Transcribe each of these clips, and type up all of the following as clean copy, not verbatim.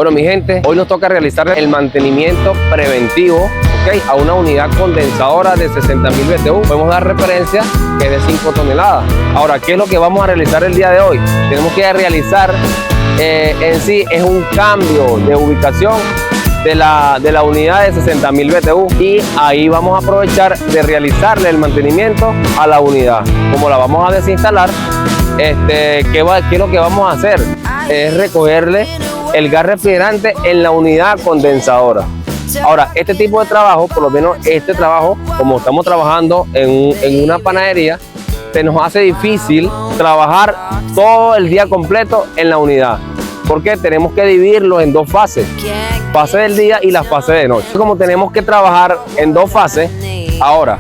Bueno, mi gente, hoy nos toca realizar el mantenimiento preventivo, ¿ok?, a una unidad condensadora de 60.000 BTU. Podemos dar referencia que es de 5 toneladas. Ahora, ¿qué es lo que vamos a realizar el día de hoy? Tenemos que realizar en sí es un cambio de ubicación de la unidad de 60.000 BTU, y ahí vamos a aprovechar de realizarle el mantenimiento a la unidad. Como la vamos a desinstalar, ¿qué es lo que vamos a hacer? Es recogerle el gas refrigerante en la unidad condensadora. Ahora, este tipo de trabajo, por lo menos este trabajo, como estamos trabajando en una panadería, se nos hace difícil trabajar todo el día completo en la unidad, porque tenemos que dividirlo en dos fases: fase del día y la fase de noche. Como tenemos que trabajar en dos fases, ahora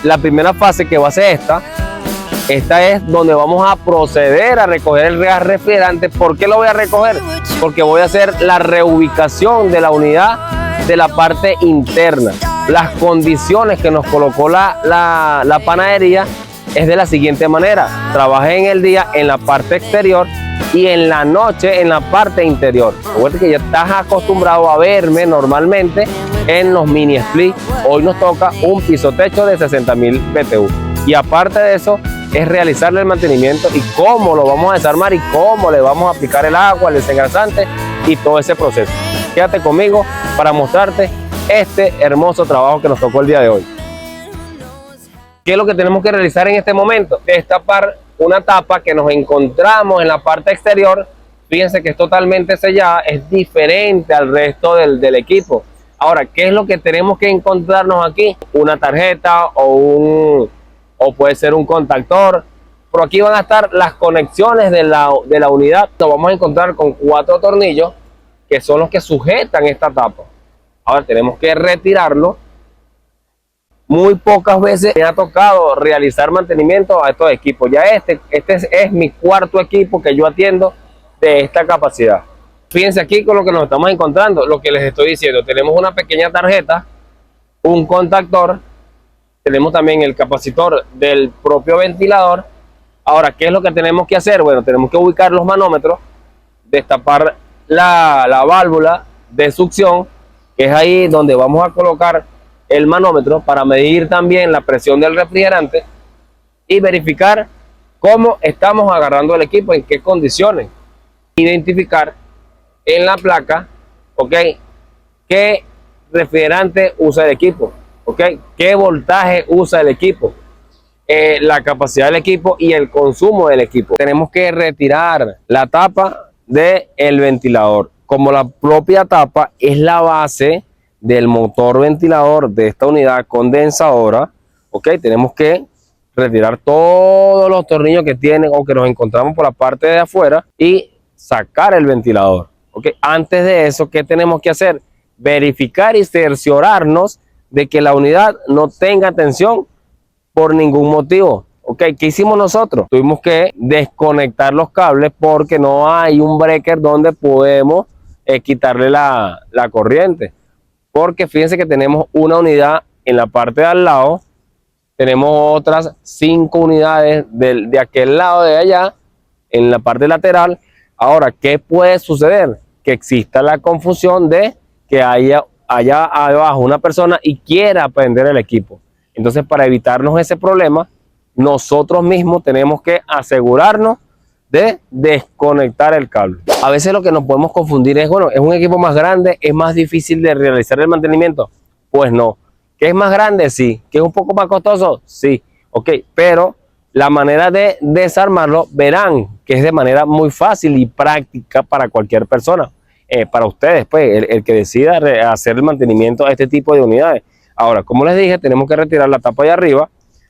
la primera fase, que va a ser esta es donde vamos a proceder a recoger el gas refrigerante. ¿Por qué lo voy a recoger? Porque voy a hacer la reubicación de la unidad de la parte interna. Las condiciones que nos colocó la panadería es de la siguiente manera: trabajé en el día en la parte exterior y en la noche en la parte interior. Recuerda que ya estás acostumbrado a verme normalmente en los mini split. Hoy nos toca un piso techo de 60.000 BTU, y aparte de eso es realizarle el mantenimiento y cómo lo vamos a desarmar y cómo le vamos a aplicar el agua, el desengrasante y todo ese proceso. Quédate conmigo para mostrarte este hermoso trabajo que nos tocó el día de hoy. ¿Qué es lo que tenemos que realizar en este momento? Destapar una tapa que nos encontramos en la parte exterior. Fíjense que es totalmente sellada, es diferente al resto del equipo. Ahora, ¿qué es lo que tenemos que encontrarnos aquí? Una tarjeta o puede ser un contactor. Por aquí van a estar las conexiones de la unidad. Nos vamos a encontrar con 4 tornillos que son los que sujetan esta tapa. Ahora tenemos que retirarlo. Muy pocas veces me ha tocado realizar mantenimiento a estos equipos. Ya este es mi cuarto equipo que yo atiendo de esta capacidad. Fíjense aquí con lo que nos estamos encontrando, lo que les estoy diciendo. Tenemos una pequeña tarjeta, un contactor, tenemos también el capacitor del propio ventilador. Ahora, ¿qué es lo que tenemos que hacer? Bueno, tenemos que ubicar los manómetros, destapar la válvula de succión, que es ahí donde vamos a colocar el manómetro para medir también la presión del refrigerante y verificar cómo estamos agarrando el equipo, en qué condiciones. Identificar en la placa, ¿ok?, qué refrigerante usa el equipo, ¿ok?, qué voltaje usa el equipo, la capacidad del equipo y el consumo del equipo. Tenemos que retirar la tapa del ventilador. Como la propia tapa es la base del motor ventilador de esta unidad condensadora, ¿ok?, tenemos que retirar todos los tornillos que tienen o que nos encontramos por la parte de afuera y sacar el ventilador, ¿ok? Antes de eso, ¿qué tenemos que hacer? Verificar y cerciorarnos de que la unidad no tenga tensión por ningún motivo, ¿ok? ¿Qué hicimos nosotros? Tuvimos que desconectar los cables porque no hay un breaker donde podemos quitarle la corriente. Porque fíjense que tenemos una unidad en la parte de al lado, tenemos otras 5 unidades de aquel lado de allá, en la parte lateral. Ahora, ¿qué puede suceder? Que exista la confusión de que haya allá abajo una persona y quiera prender el equipo. Entonces, para evitarnos ese problema, nosotros mismos tenemos que asegurarnos de desconectar el cable. A veces lo que nos podemos confundir es, bueno, ¿es un equipo más grande? ¿Es más difícil de realizar el mantenimiento? Pues no. ¿Que es más grande? Sí. ¿Que es un poco más costoso? Sí. Ok, pero la manera de desarmarlo, verán que es de manera muy fácil y práctica para cualquier persona. Para ustedes, pues, el que decida hacer el mantenimiento a este tipo de unidades. Ahora, como les dije, tenemos que retirar la tapa de arriba.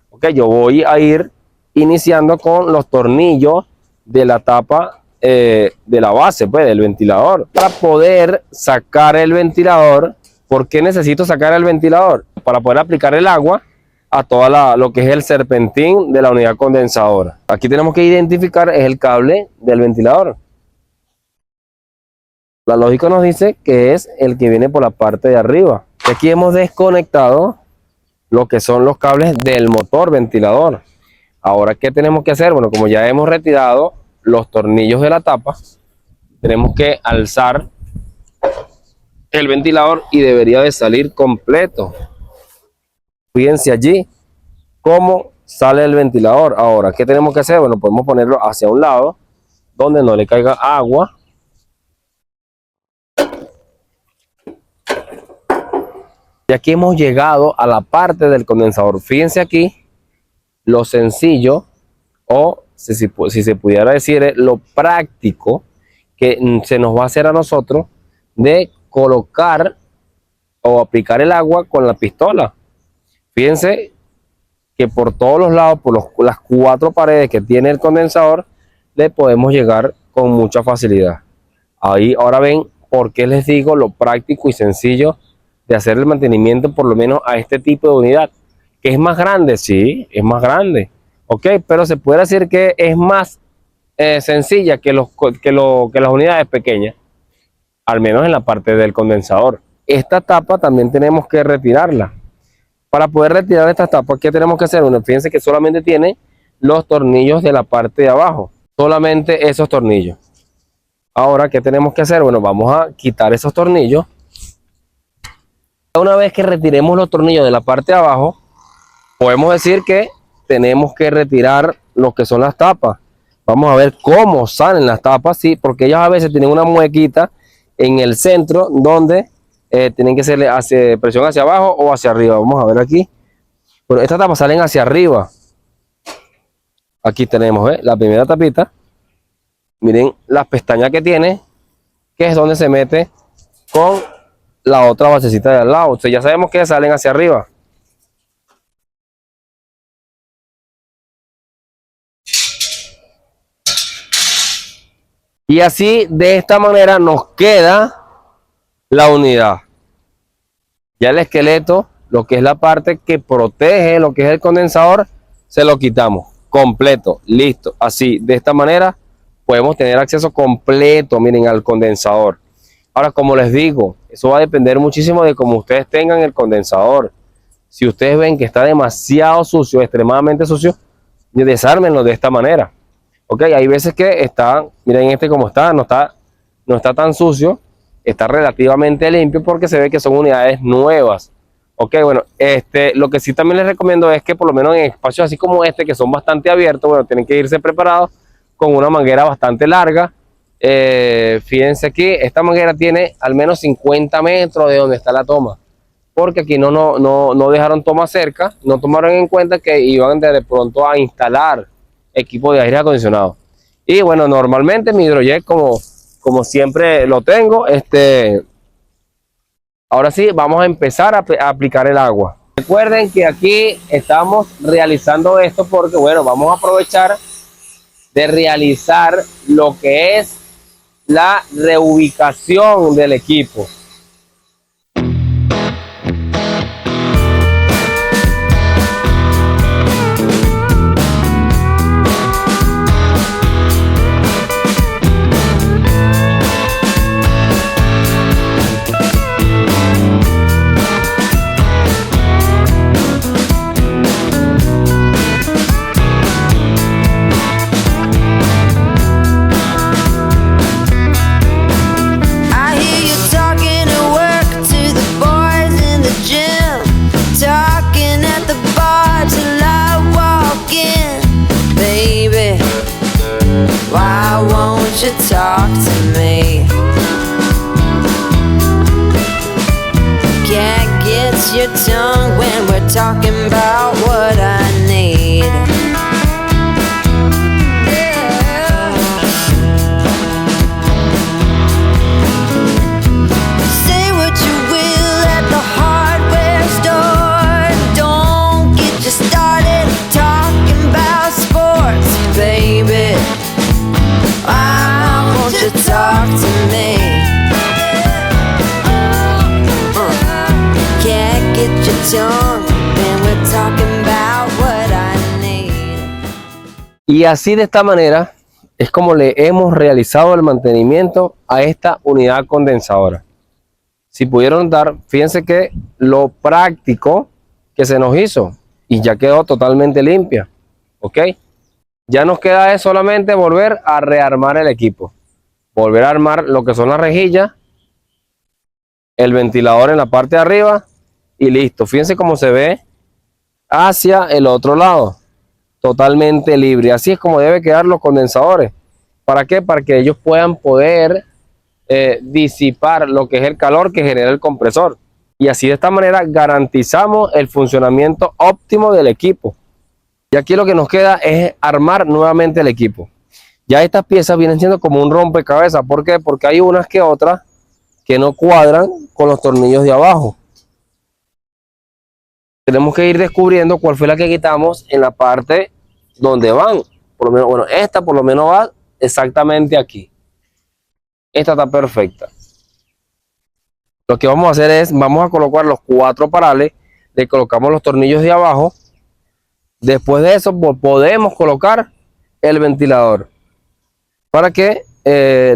Ok, yo voy a ir iniciando con los tornillos de la tapa de la base, pues, del ventilador. Para poder sacar el ventilador, ¿por qué necesito sacar el ventilador? Para poder aplicar el agua a toda lo que es el serpentín de la unidad condensadora. Aquí tenemos que identificar es el cable del ventilador. La lógica nos dice que es el que viene por la parte de arriba. Aquí hemos desconectado lo que son los cables del motor ventilador. Ahora, ¿qué tenemos que hacer? Bueno, como ya hemos retirado los tornillos de la tapa, tenemos que alzar el ventilador y debería de salir completo. Fíjense allí cómo sale el ventilador. Ahora, ¿qué tenemos que hacer? Bueno, podemos ponerlo hacia un lado donde no le caiga agua. Y aquí hemos llegado a la parte del condensador. Fíjense aquí lo sencillo, o si se pudiera decir lo práctico que se nos va a hacer a nosotros de colocar o aplicar el agua con la pistola. Fíjense que por todos los lados, por las 4 paredes que tiene el condensador, le podemos llegar con mucha facilidad. Ahí ahora ven por qué les digo lo práctico y sencillo de hacer el mantenimiento, por lo menos a este tipo de unidad. ¿Que es más grande? Sí, es más grande. Ok, pero se puede decir que es más sencilla que las unidades pequeñas, al menos en la parte del condensador. Esta tapa también tenemos que retirarla. Para poder retirar esta tapa, ¿qué tenemos que hacer? Bueno, fíjense que solamente tiene los tornillos de la parte de abajo, solamente esos tornillos. Ahora, ¿qué tenemos que hacer? Bueno, vamos a quitar esos tornillos. Una vez que retiremos los tornillos de la parte de abajo, podemos decir que tenemos que retirar lo que son las tapas. Vamos a ver cómo salen las tapas, sí, porque ellas a veces tienen una muequita en el centro donde tienen que hacerle presión hacia abajo o hacia arriba. Vamos a ver aquí. Bueno, estas tapas salen hacia arriba. Aquí tenemos la primera tapita. Miren las pestañas que tiene, que es donde se mete con la otra basecita de al lado. O sea, ya sabemos que salen hacia arriba. Y así, de esta manera, nos queda la unidad. Ya el esqueleto, lo que es la parte que protege lo que es el condensador, se lo quitamos completo, listo. Así, de esta manera, podemos tener acceso completo, miren, al condensador. Ahora, como les digo, eso va a depender muchísimo de cómo ustedes tengan el condensador. Si ustedes ven que está demasiado sucio, extremadamente sucio, desármenlo de esta manera. Ok, hay veces que está, miren este como está, no está tan sucio, está relativamente limpio porque se ve que son unidades nuevas. Ok, bueno, lo que sí también les recomiendo es que por lo menos en espacios así como este, que son bastante abiertos, bueno, tienen que irse preparados con una manguera bastante larga. Fíjense aquí, esta manguera tiene al menos 50 metros de donde está la toma, porque aquí no dejaron toma cerca, no tomaron en cuenta que iban de pronto a instalar equipo de aire acondicionado. Y bueno, normalmente mi hidrojet, como siempre lo tengo, ahora sí vamos a empezar a aplicar el agua. Recuerden que aquí estamos realizando esto porque bueno, vamos a aprovechar de realizar lo que es la reubicación del equipo. Talk to me. Can't get your tongue when we're talking about what I need. Yeah. Say what you will at the hardware store. Don't get you started talking about sports, baby. Talk to me. Can't get your tongue when we're talking about what I need. Y así de esta manera es como le hemos realizado el mantenimiento a esta unidad condensadora. Si pudieron dar, fíjense que lo práctico que se nos hizo y ya quedó totalmente limpia. Ok, ya nos queda es solamente volver a rearmar el equipo. volver a armar lo que son las rejillas, el ventilador en la parte de arriba y listo. Fíjense cómo se ve hacia el otro lado, totalmente libre. Así es como debe quedar los condensadores. ¿Para qué? Para que ellos puedan poder disipar lo que es el calor que genera el compresor. Y así de esta manera garantizamos el funcionamiento óptimo del equipo. Y aquí lo que nos queda es armar nuevamente el equipo. Ya estas piezas vienen siendo como un rompecabezas. ¿Por qué? Porque hay unas que otras que no cuadran con los tornillos de abajo. Tenemos que ir descubriendo cuál fue la que quitamos en la parte donde van. Por lo menos, bueno, esta por lo menos va exactamente aquí. Esta está perfecta. Lo que vamos a hacer es, vamos a colocar los 4 parales, le colocamos los tornillos de abajo. Después de eso podemos colocar el ventilador para que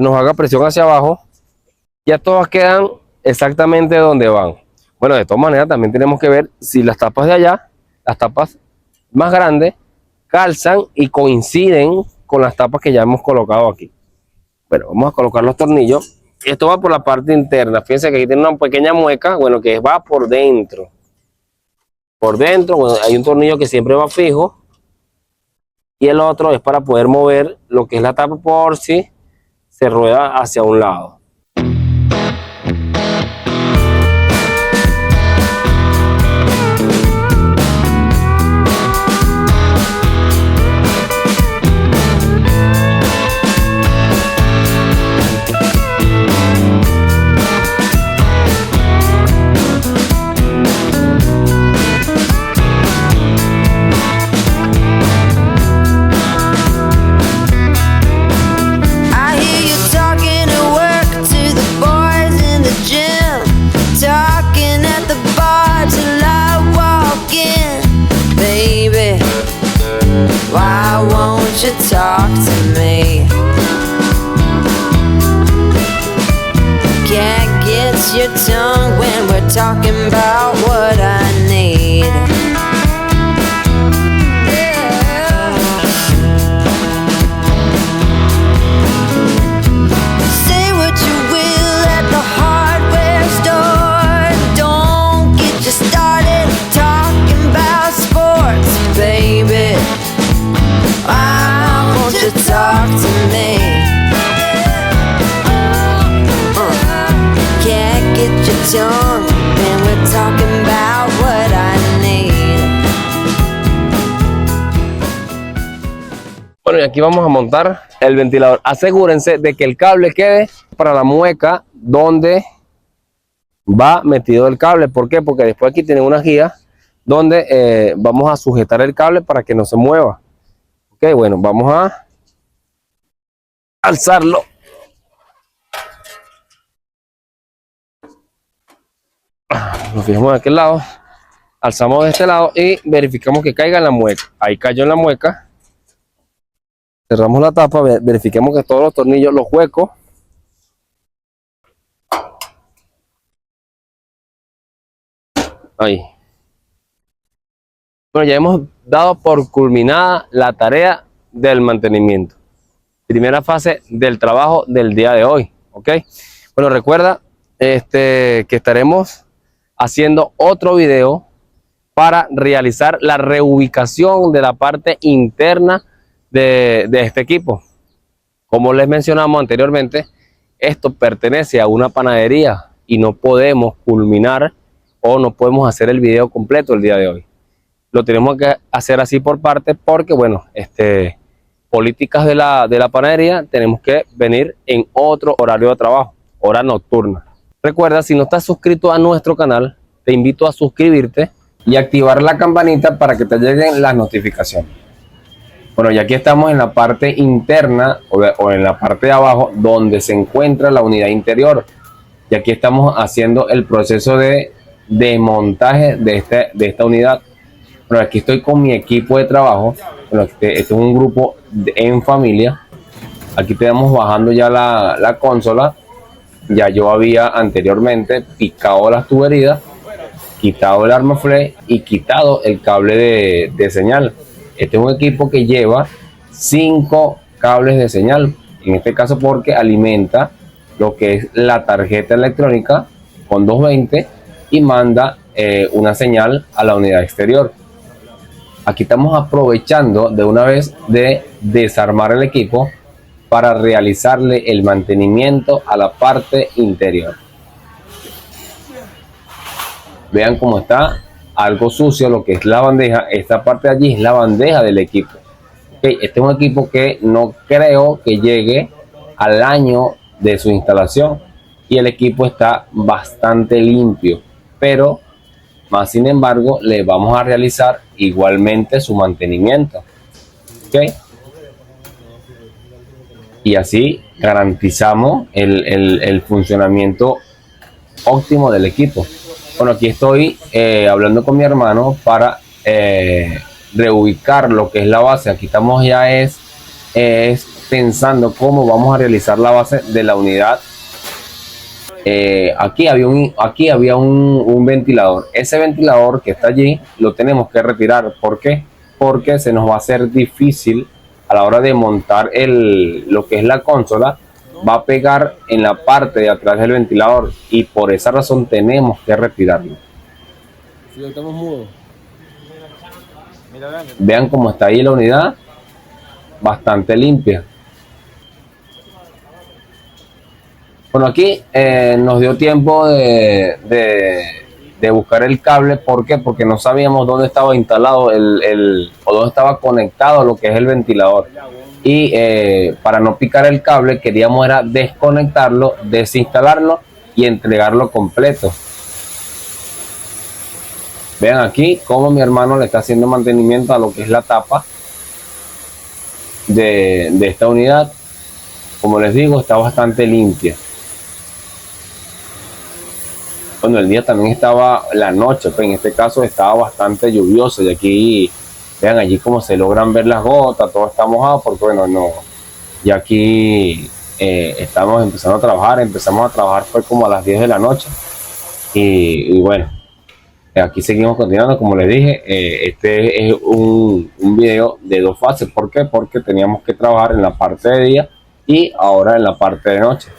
nos haga presión hacia abajo. Ya todas quedan exactamente donde van. Bueno, de todas maneras también tenemos que ver si las tapas de allá, las tapas más grandes, calzan y coinciden con las tapas que ya hemos colocado aquí. Bueno, vamos a colocar los tornillos. Esto va por la parte interna. Fíjense que aquí tiene una pequeña mueca, bueno, que va por dentro. Por dentro, bueno, hay un tornillo que siempre va fijo. Y el otro es para poder mover lo que es la tapa por si se rueda hacia un lado. Talk to me. Can't get your tongue when we're talking about what I need. Say what you will at the hardware store. Don't get you started talking about sports, baby. To talk to me. Can't get your tongue when we're talking about what I need. Bueno, y aquí vamos a montar el ventilador. Asegúrense de que el cable quede para la mueca donde va metido el cable. ¿Por qué? Porque después aquí tienen unas guías donde vamos a sujetar el cable para que no se mueva. Ok, bueno, vamos a alzarlo. Nos fijamos de aquel lado, alzamos de este lado y verificamos que caiga en la mueca. Ahí cayó en la mueca. Cerramos la tapa, verifiquemos que todos los tornillos, los huecos, ahí. Bueno, ya hemos dado por culminada la tarea del mantenimiento. Primera fase del trabajo del día de hoy, ¿ok? Bueno, recuerda que estaremos haciendo otro video para realizar la reubicación de la parte interna de este equipo. Como les mencionamos anteriormente, esto pertenece a una panadería y no podemos culminar o no podemos hacer el video completo el día de hoy. Lo tenemos que hacer así por partes porque, bueno, políticas de la panadería, tenemos que venir en otro horario de trabajo, hora nocturna. Recuerda, si no estás suscrito a nuestro canal, te invito a suscribirte y activar la campanita para que te lleguen las notificaciones. Bueno, y aquí estamos en la parte interna o en la parte de abajo donde se encuentra la unidad interior. Y aquí estamos haciendo el proceso de desmontaje de esta unidad. Bueno, aquí estoy con mi equipo de trabajo. Bueno, este es un grupo en familia. Aquí tenemos bajando ya la consola. Ya yo había anteriormente picado las tuberías, quitado el arma flex y quitado el cable de señal. Este es un equipo que lleva 5 cables de señal En este caso porque alimenta lo que es la tarjeta electrónica con 220 y manda una señal a la unidad exterior. Aquí estamos aprovechando de una vez de desarmar el equipo para realizarle el mantenimiento a la parte interior. Vean cómo está algo sucio lo que es la bandeja. Esta parte de allí es la bandeja del equipo. Okay, este es un equipo que no creo que llegue al año de su instalación y el equipo está bastante limpio, pero más sin embargo le vamos a realizar igualmente su mantenimiento. Okay, y así garantizamos el funcionamiento óptimo del equipo. Bueno, aquí estoy hablando con mi hermano para reubicar lo que es la base. Aquí estamos ya es pensando cómo vamos a realizar la base de la unidad. Aquí había un ventilador. Ese ventilador que está allí lo tenemos que retirar. ¿Por qué? Porque se nos va a hacer difícil a la hora de montar lo que es la consola. Va a pegar en la parte de atrás del ventilador y por esa razón tenemos que retirarlo. Sí, estamos mudos. Vean cómo está ahí la unidad, bastante limpia. Bueno, aquí nos dio tiempo de buscar el cable. ¿Por qué? Porque no sabíamos dónde estaba instalado o dónde estaba conectado lo que es el ventilador. Y para no picar el cable queríamos era desconectarlo, desinstalarlo y entregarlo completo. Vean aquí cómo mi hermano le está haciendo mantenimiento a lo que es la tapa de esta unidad. Como les digo, está bastante limpia. Bueno, el día también estaba, la noche, pues en este caso estaba bastante lluvioso y aquí vean allí cómo se logran ver las gotas, todo está mojado porque bueno, no, y aquí estamos empezamos a trabajar fue como a las 10 de la noche y bueno, aquí seguimos continuando. Como les dije, este es un video de dos fases. ¿Por qué? Porque teníamos que trabajar en la parte de día y ahora en la parte de noche.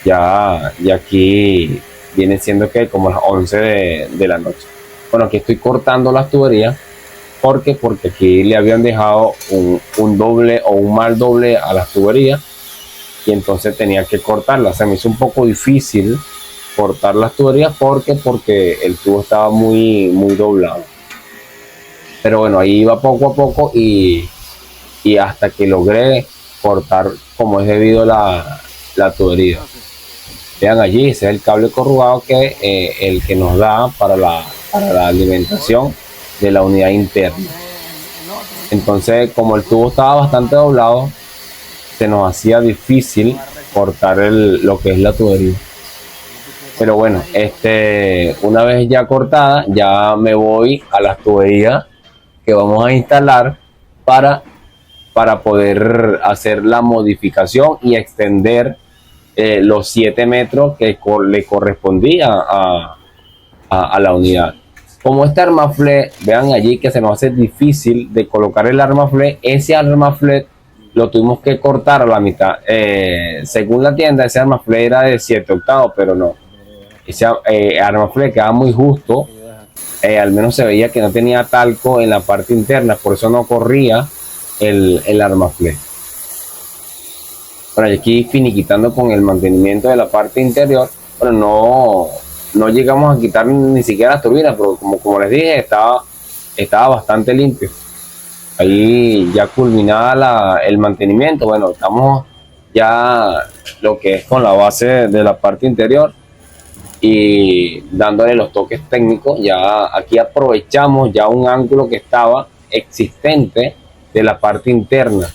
Ya aquí viene siendo que como las 11 de la noche. Bueno, aquí estoy cortando las tuberías. ¿Por qué? Porque aquí le habían dejado un doble o un mal doble a las tuberías y entonces tenía que cortarlas. Se me hizo un poco difícil cortar las tuberías porque el tubo estaba muy doblado. Pero bueno, ahí iba poco a poco y hasta que logré cortar como es debido la tubería. Vean allí, ese es el cable corrugado que el que nos da para la alimentación de la unidad interna. Entonces, como el tubo estaba bastante doblado, se nos hacía difícil cortar lo que es la tubería. Pero bueno, una vez ya cortada, ya me voy a las tuberías que vamos a instalar para poder hacer la modificación y extender los 7 metros que le correspondía a la unidad. Como este armaflé, vean allí que se nos hace difícil de colocar el armaflé. Ese armaflé lo tuvimos que cortar a la mitad. Según la tienda, ese armaflé era de 7 octavos, pero no. Ese armaflé quedaba muy justo. Al menos se veía que no tenía talco en la parte interna, por eso no corría el armaflé. Bueno, y aquí finiquitando con el mantenimiento de la parte interior. Bueno, no llegamos a quitar ni siquiera las turbinas, pero como les dije, estaba bastante limpio. Ahí ya culminada el mantenimiento. Bueno, estamos ya lo que es con la base de la parte interior y dándole los toques técnicos. Ya aquí aprovechamos ya un ángulo que estaba existente de la parte interna.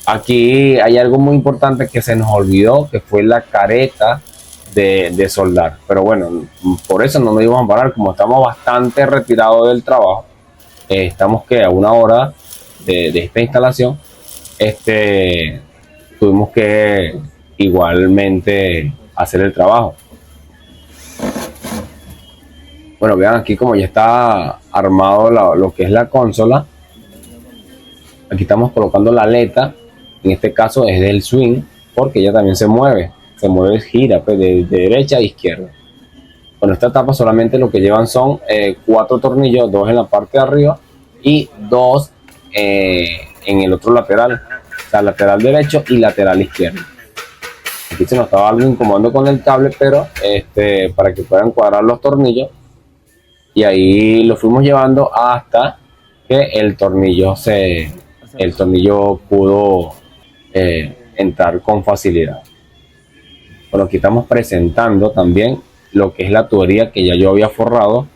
Aquí hay algo muy importante que se nos olvidó, que fue la careta de soldar. Pero bueno, por eso no nos íbamos a parar, como estamos bastante retirados del trabajo. Estamos que a una hora de esta instalación, tuvimos que igualmente hacer el trabajo. Bueno, vean aquí como ya está armado lo que es la consola. Aquí estamos colocando la aleta En este caso es del swing, porque ella también se mueve, gira pues, de derecha a izquierda. Con esta tapa solamente lo que llevan son 4 tornillos, 2 en la parte de arriba y 2 en el otro lateral, o sea, lateral derecho y lateral izquierdo. Aquí se nos estaba algo incomodando con el cable, pero para que puedan cuadrar los tornillos, y ahí lo fuimos llevando hasta que el tornillo pudo entrar con facilidad. Bueno, aquí estamos presentando también lo que es la tubería que ya yo había forrado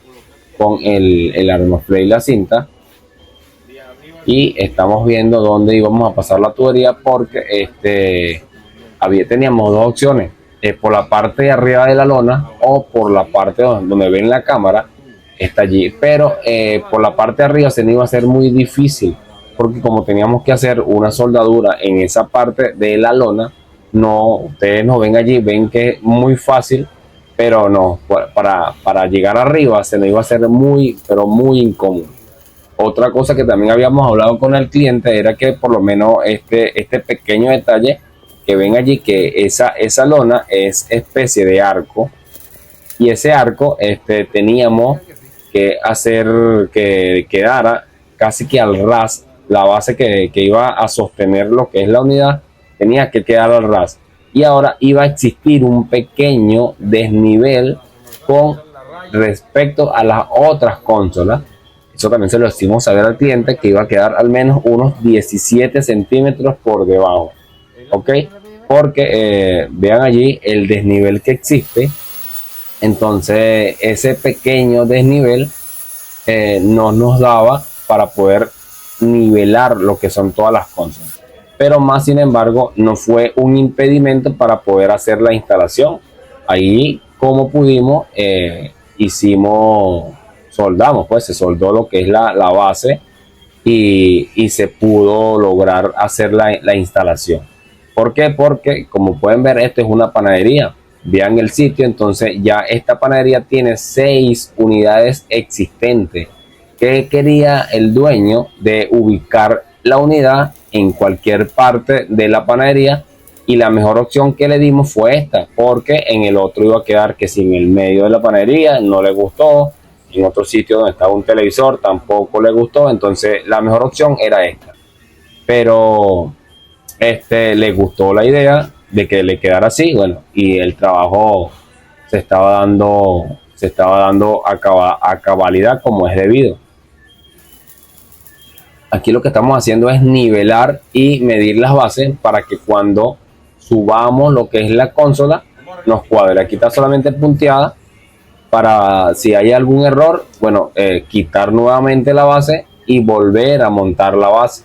con el armaflé y la cinta, y estamos viendo dónde íbamos a pasar la tubería, porque teníamos 2 opciones, por la parte de arriba de la lona o por la parte donde ven la cámara, está allí, pero por la parte de arriba se nos iba a hacer muy difícil, porque como teníamos que hacer una soldadura en esa parte de la lona, ustedes nos ven allí, ven que es muy fácil, pero no, para llegar arriba se nos iba a hacer muy, pero muy incómodo. Otra cosa que también habíamos hablado con el cliente era que por lo menos este pequeño detalle que ven allí, que esa lona es especie de arco, y ese arco teníamos que hacer que quedara casi que al ras. La base que iba a sostener lo que es la unidad tenía que quedar al ras, y ahora iba a existir un pequeño desnivel con respecto a las otras consolas. Eso también se lo hicimos saber al cliente, que iba a quedar al menos unos 17 centímetros por debajo, ¿ok? Porque vean allí el desnivel que existe. Entonces ese pequeño desnivel no nos daba para poder nivelar lo que son todas las consolas, pero más sin embargo no fue un impedimento para poder hacer la instalación. Ahí como pudimos soldamos, pues se soldó lo que es la base, y se pudo lograr hacer la instalación. ¿Por qué? Porque como pueden ver, esto es una panadería. Vean el sitio, entonces ya esta panadería tiene 6 unidades existentes. ¿Qué quería el dueño? De ubicar la unidad en cualquier parte de la panadería, y la mejor opción que le dimos fue esta, porque en el otro iba a quedar que si en el medio de la panadería no le gustó, en otro sitio donde estaba un televisor tampoco le gustó, entonces la mejor opción era esta. Pero le gustó la idea de que le quedara así, bueno, y el trabajo se estaba dando a cabalidad como es debido. Aquí lo que estamos haciendo es nivelar y medir las bases para que cuando subamos lo que es la consola nos cuadre. Aquí está solamente punteada para si hay algún error, bueno, quitar nuevamente la base y volver a montar la base.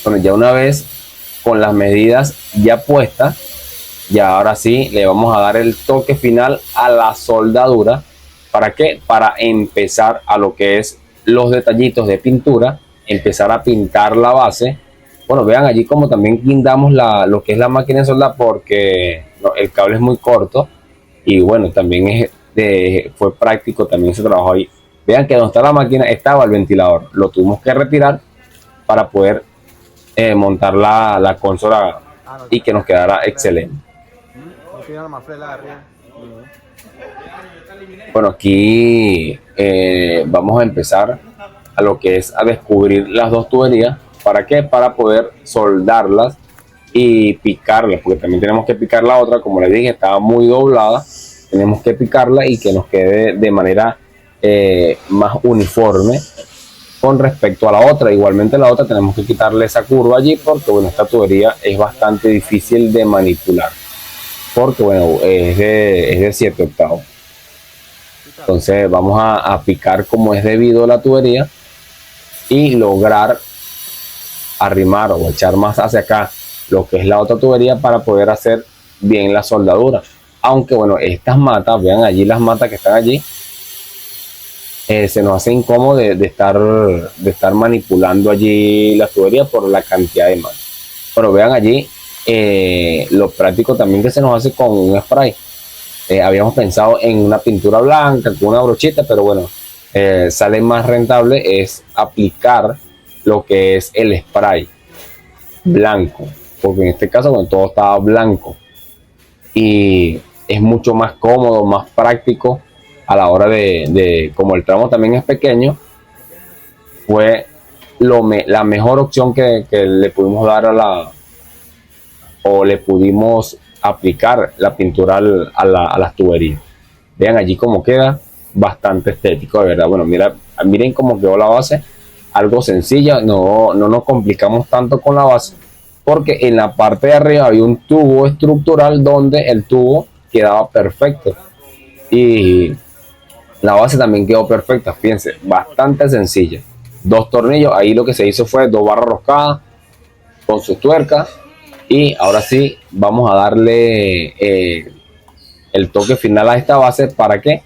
Bueno, ya una vez con las medidas ya puestas, ya ahora sí le vamos a dar el toque final a la soldadura. ¿Para qué? Para empezar a lo que es los detallitos de pintura, empezar a pintar la base. Bueno, vean allí como también guindamos lo que es la máquina de soldar, porque el cable es muy corto, y bueno, también fue práctico, también se trabajó ahí. Vean que donde está la máquina estaba el ventilador, lo tuvimos que retirar para poder montar la consola y que nos quedara excelente. Bueno, aquí vamos a empezar a lo que es a descubrir las 2 tuberías. ¿Para qué? Para poder soldarlas y picarlas, porque también tenemos que picar la otra. Como les dije, estaba muy doblada, tenemos que picarla y que nos quede de manera más uniforme con respecto a la otra. Igualmente la otra tenemos que quitarle esa curva allí, porque bueno, esta tubería es bastante difícil de manipular, porque bueno, es de 7 octavos. Entonces vamos a picar como es debido la tubería y lograr arrimar o echar más hacia acá lo que es la otra tubería para poder hacer bien la soldadura. Aunque bueno, estas matas, vean allí las matas que están allí, se nos hace incómodo de estar manipulando allí la tubería por la cantidad de matas. Pero vean allí lo práctico también que se nos hace con un spray. Habíamos pensado en una pintura blanca con una brochita, pero bueno, sale más rentable es aplicar lo que es el spray blanco, porque en este caso bueno, todo estaba blanco y es mucho más cómodo, más práctico a la hora como el tramo también es pequeño, fue la mejor opción que le pudimos dar o le pudimos aplicar la pintura a las tuberías. Vean allí cómo queda, bastante estético, de verdad. Bueno, miren cómo quedó la base, algo sencilla, no nos complicamos tanto con la base, porque en la parte de arriba había un tubo estructural donde el tubo quedaba perfecto y la base también quedó perfecta. Fíjense, bastante sencilla. 2 tornillos, ahí lo que se hizo fue 2 barras roscadas con sus tuercas y ahora sí vamos a darle el toque final a esta base. ¿Para qué?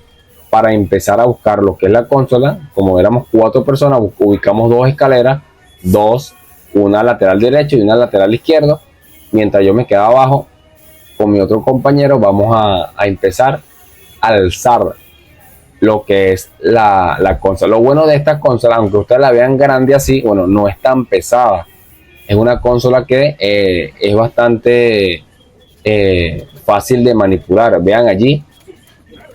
Para empezar a buscar lo que es la consola. Como éramos 4 personas, ubicamos 2 escaleras, una lateral derecho y una lateral izquierdo, mientras yo me quedaba abajo con mi otro compañero. Vamos a empezar a alzar lo que es la consola. Lo bueno de esta consola, aunque ustedes la vean grande así, bueno, no es tan pesada. Es una consola que es bastante fácil de manipular. Vean allí,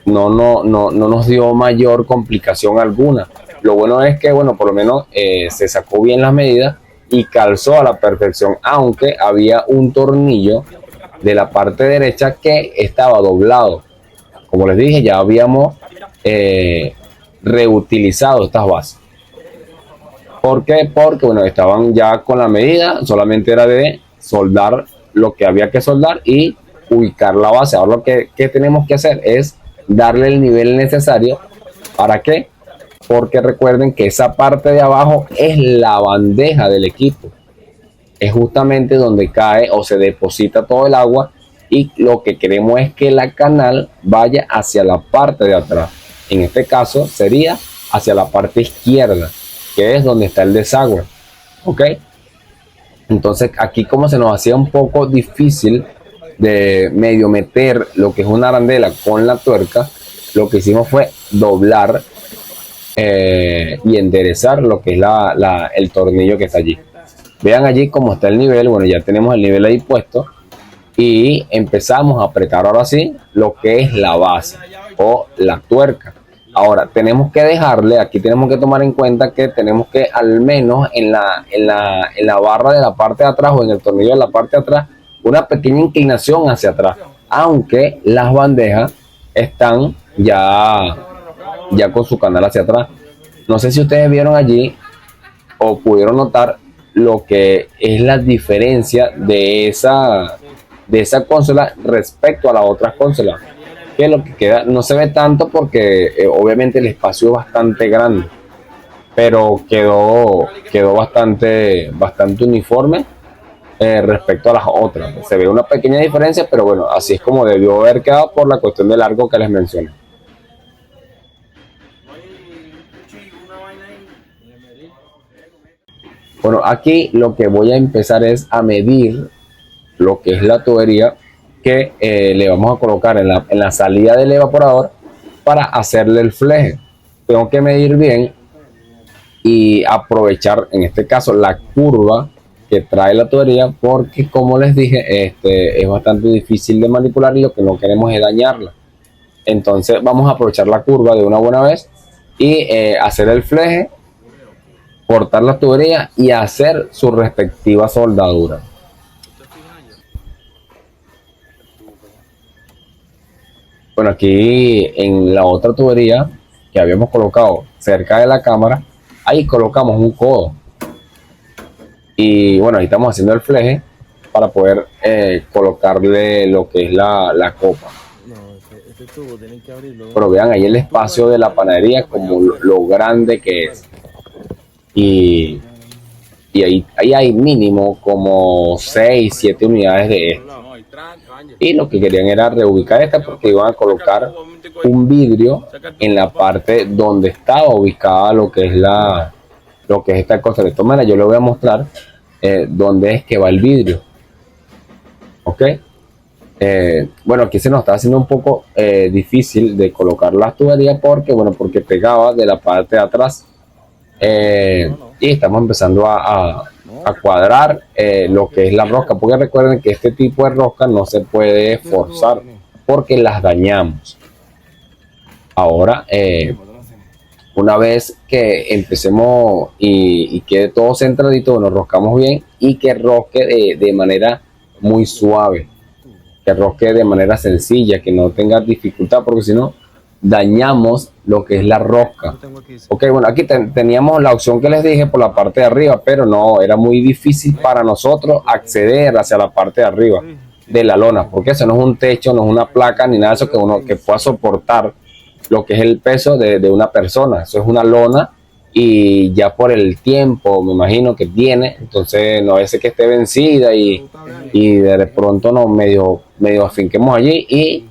no nos dio mayor complicación alguna. Lo bueno es que, bueno, por lo menos se sacó bien las medidas y calzó a la perfección, aunque había un tornillo de la parte derecha que estaba doblado. Como les dije, ya habíamos reutilizado estas bases. ¿Por qué? Porque bueno, estaban ya con la medida, solamente era de soldar lo que había que soldar y ubicar la base. Ahora lo que tenemos que hacer es darle el nivel necesario. ¿Para qué? Porque recuerden que esa parte de abajo es la bandeja del equipo. Es justamente donde cae o se deposita todo el agua y lo que queremos es que la canal vaya hacia la parte de atrás. En este caso sería hacia la parte izquierda, que es donde está el desagüe. ¿Ok? Entonces aquí, como se nos hacía un poco difícil de medio meter lo que es una arandela con la tuerca, lo que hicimos fue doblar y enderezar lo que es el tornillo que está allí. Vean allí cómo está el nivel. Bueno, ya tenemos el nivel ahí puesto y empezamos a apretar ahora sí lo que es la base o la tuerca. Ahora tenemos que dejarle, aquí tenemos que tomar en cuenta que tenemos que al menos en la barra de la parte de atrás o en el tornillo de la parte de atrás, una pequeña inclinación hacia atrás, aunque las bandejas están ya con su canal hacia atrás. No sé si ustedes vieron allí o pudieron notar lo que es la diferencia de esa consola respecto a las otras consolas, que lo que queda no se ve tanto porque obviamente el espacio es bastante grande, pero quedó bastante uniforme respecto a las otras. Se ve una pequeña diferencia, pero bueno, así es como debió haber quedado por la cuestión del largo que les mencioné. Bueno, aquí lo que voy a empezar es a medir lo que es la tubería que le vamos a colocar en la salida del evaporador para hacerle el fleje. Tengo que medir bien y aprovechar en este caso la curva que trae la tubería, porque como les dije, es bastante difícil de manipular y lo que no queremos es dañarla. Entonces vamos a aprovechar la curva de una buena vez y hacer el fleje, cortar la tubería y hacer su respectiva soldadura. Bueno, aquí en la otra tubería que habíamos colocado cerca de la cámara, ahí colocamos un codo. Y bueno, ahí estamos haciendo el fleje para poder colocarle lo que es la copa. No, este tubo tienen que abrirlo. Pero vean ahí el espacio de la panadería como lo grande que es. Y ahí hay mínimo como 6, 7 unidades de esto. Y lo que querían era reubicar esta porque iban a colocar un vidrio en la parte donde estaba ubicada lo que es esta cosa. De esta manera yo les voy a mostrar dónde es que va el vidrio. Ok, Bueno, aquí se nos está haciendo un poco difícil de colocar las tuberías porque, bueno, porque pegaba de la parte de atrás. Y estamos empezando a cuadrar lo que es la rosca, porque recuerden que este tipo de rosca no se puede forzar porque las dañamos. Ahora, una vez que empecemos y quede todo centradito, nos roscamos bien y que rosque de manera muy suave, que rosque de manera sencilla, que no tenga dificultad, porque si no, dañamos lo que es la rosca. Ok, bueno, aquí teníamos la opción que les dije por la parte de arriba, pero no, era muy difícil para nosotros acceder hacia la parte de arriba de la lona, porque eso no es un techo, no es una placa, ni nada de eso que pueda soportar lo que es el peso de una persona. Eso es una lona y ya por el tiempo, me imagino que tiene, entonces no es que esté vencida y de pronto nos medio afinquemos allí y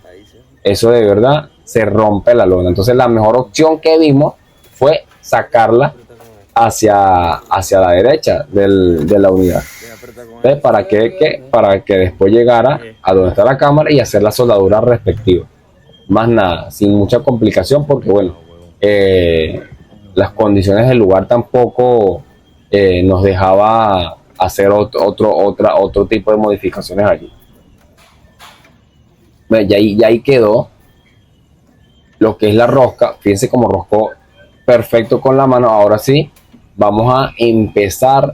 eso de verdad se rompe la lona. Entonces la mejor opción que vimos fue sacarla hacia la derecha de la unidad. Entonces, para que después llegara a donde está la cámara y hacer la soldadura respectiva. Más nada, sin mucha complicación, porque bueno, las condiciones del lugar tampoco nos dejaba hacer otro tipo de modificaciones allí. Bueno, ya ahí quedó lo que es la rosca. Fíjense cómo roscó perfecto con la mano. Ahora sí, vamos a empezar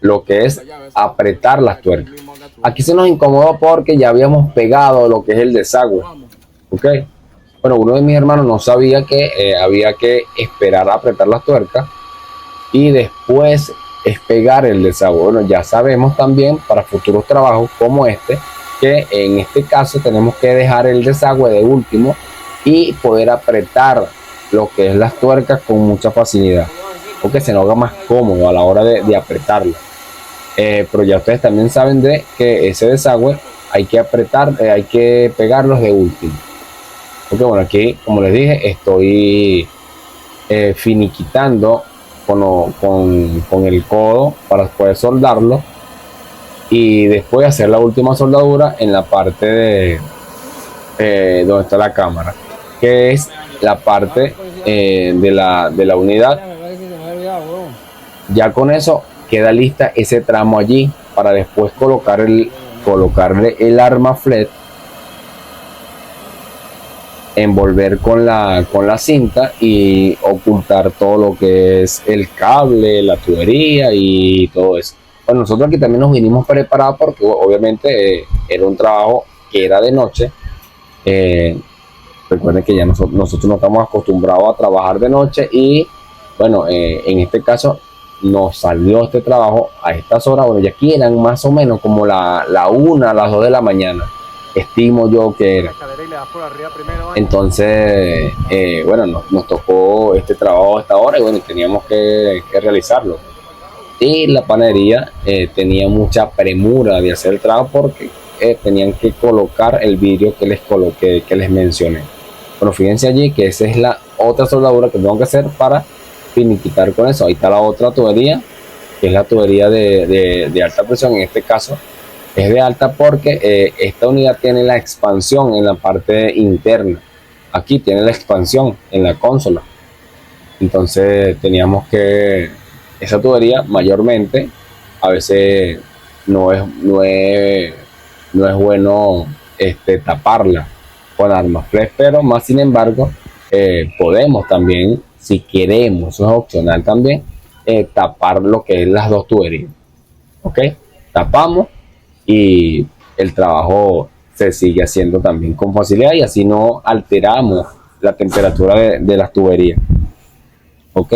lo que es apretar las tuercas. Aquí se nos incomodó porque ya habíamos pegado lo que es el desagüe. Ok, bueno, uno de mis hermanos no sabía que había que esperar a apretar las tuercas y después es pegar el desagüe. Bueno, ya sabemos también para futuros trabajos como este, que en este caso tenemos que dejar el desagüe de último y poder apretar lo que es las tuercas con mucha facilidad, porque se nos haga más cómodo a la hora de apretarlo. Pero ya ustedes también saben de que ese desagüe hay que apretar, hay que pegarlos de último. Porque bueno, aquí como les dije, estoy finiquitando con el codo para poder soldarlo y después hacer la última soldadura en la parte de donde está la cámara, que es la parte de la unidad. Ya con eso queda lista ese tramo allí para después colocarle el flet, envolver con la cinta y ocultar todo lo que es el cable, la tubería y todo eso. Bueno, nosotros aquí también nos vinimos preparados porque obviamente era un trabajo que era de noche. Recuerden que ya nosotros no estamos acostumbrados a trabajar de noche y bueno, en este caso nos salió este trabajo a estas horas. Bueno, ya aquí eran más o menos como la 1, las 2 de la mañana, estimo yo que era. Entonces, bueno, nos tocó este trabajo a esta hora y bueno, teníamos que realizarlo. Y la panadería tenía mucha premura de hacer el trabajo porque tenían que colocar el vidrio que les mencioné. Bueno, fíjense allí que esa es la otra soldadura que tengo que hacer para finiquitar con eso. Ahí está la otra tubería, que es la tubería de alta presión. En este caso es de alta porque esta unidad tiene la expansión en la parte interna. Aquí tiene la expansión en la consola. Entonces teníamos que esa tubería mayormente a veces no es bueno taparla con armaflex, pero más sin embargo podemos también, si queremos, eso es opcional también, tapar lo que es las dos tuberías. Ok, tapamos y el trabajo se sigue haciendo también con facilidad y así no alteramos la temperatura de las tuberías. Ok,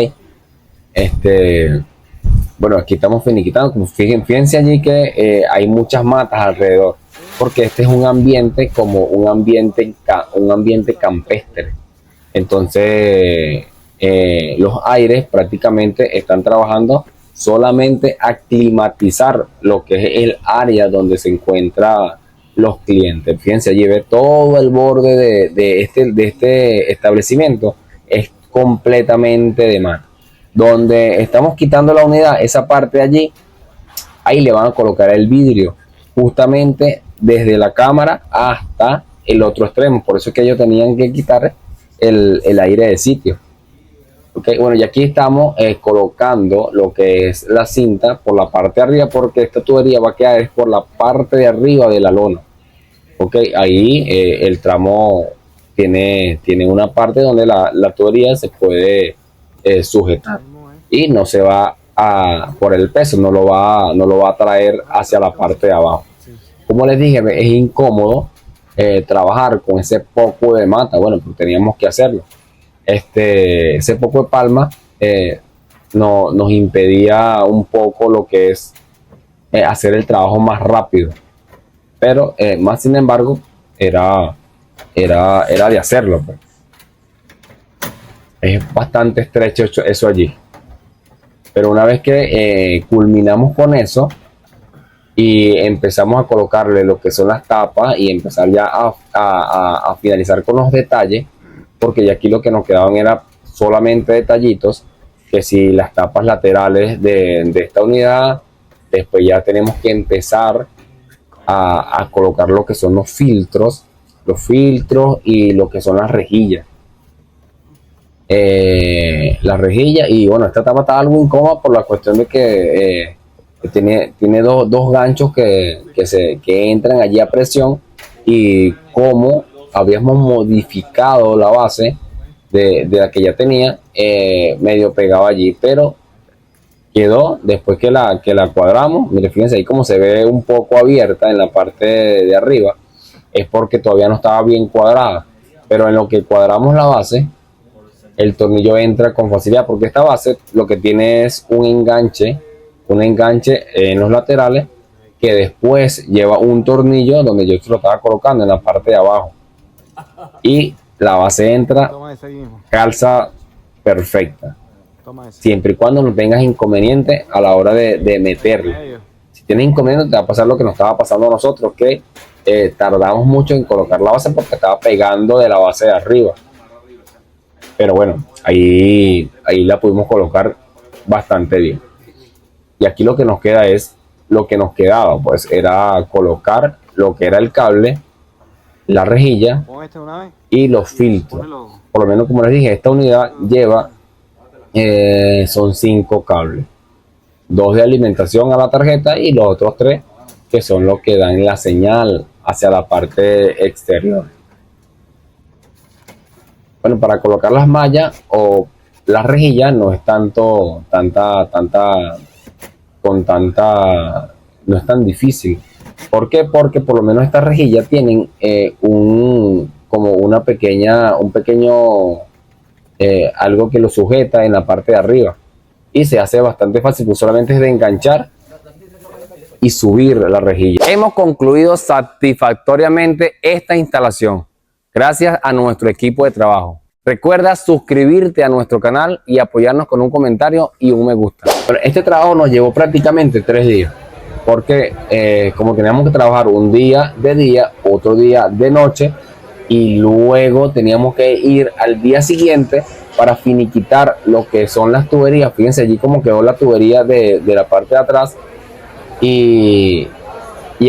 bueno, aquí estamos finiquitando. Fíjense allí que hay muchas matas alrededor, porque este es un ambiente como un ambiente campestre. Entonces los aires prácticamente están trabajando solamente a climatizar lo que es el área donde se encuentran los clientes. Fíjense allí, ve todo el borde de este establecimiento es completamente de mano. Donde estamos quitando la unidad, esa parte de allí, ahí le van a colocar el vidrio justamente desde la cámara hasta el otro extremo. Por eso es que ellos tenían que quitar el aire de sitio. Okay, bueno, y aquí estamos colocando lo que es la cinta por la parte de arriba, porque esta tubería va a quedar por la parte de arriba de la lona. Ok, ahí el tramo tiene una parte donde la tubería se puede sujetar y no se va por el peso, no lo va a traer hacia la parte de abajo. Como les dije, es incómodo trabajar con ese poco de mata. Bueno, pues teníamos que hacerlo. Ese poco de palma nos impedía un poco lo que es hacer el trabajo más rápido, pero más sin embargo era de hacerlo, pues. Es bastante estrecho eso allí, pero una vez que culminamos con eso y empezamos a colocarle lo que son las tapas y empezar ya a finalizar con los detalles, porque ya aquí lo que nos quedaban era solamente detallitos, que si las tapas laterales de esta unidad, después ya tenemos que empezar a colocar lo que son los filtros y lo que son las rejillas. Y bueno, esta tapa está algo incómoda por la cuestión de que tiene dos ganchos que entran allí a presión, y como habíamos modificado la base de la que ya tenía, medio pegado allí, pero quedó después que la cuadramos. Mire, fíjense ahí como se ve un poco abierta en la parte de arriba, es porque todavía no estaba bien cuadrada, pero en lo que cuadramos la base, el tornillo entra con facilidad, porque esta base lo que tiene es un enganche en los laterales, que después lleva un tornillo donde yo se lo estaba colocando en la parte de abajo, y la base entra, calza perfecta, siempre y cuando no tengas inconveniente a la hora de meterla. Si tienes inconveniente, te va a pasar lo que nos estaba pasando a nosotros, que tardamos mucho en colocar la base porque estaba pegando de la base de arriba, pero bueno, ahí la pudimos colocar bastante bien. Y aquí lo que nos queda es lo que nos quedaba, pues era colocar lo que era el cable, la rejilla y los filtros. Por lo menos, como les dije, esta unidad lleva son 5 cables, 2 de alimentación a la tarjeta y los otros 3 que son los que dan la señal hacia la parte exterior. Bueno, para colocar las mallas o las rejillas no es no es tan difícil. ¿Por qué? Porque por lo menos estas rejillas tienen un pequeño algo que lo sujeta en la parte de arriba, y se hace bastante fácil, pues solamente es de enganchar y subir la rejilla. Hemos concluido satisfactoriamente esta instalación gracias a nuestro equipo de trabajo. Recuerda suscribirte a nuestro canal y apoyarnos con un comentario y un me gusta. Pero este trabajo nos llevó prácticamente 3 días, porque como teníamos que trabajar un día de día, otro día de noche, y luego teníamos que ir al día siguiente para finiquitar lo que son las tuberías. Fíjense allí cómo quedó la tubería de la parte de atrás, y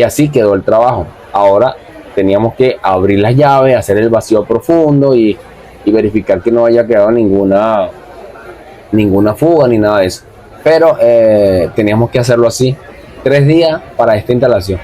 así quedó el trabajo. Ahora teníamos que abrir las llaves, hacer el vacío profundo y verificar que no haya quedado ninguna fuga ni nada de eso. Pero teníamos que hacerlo así, 3 días para esta instalación.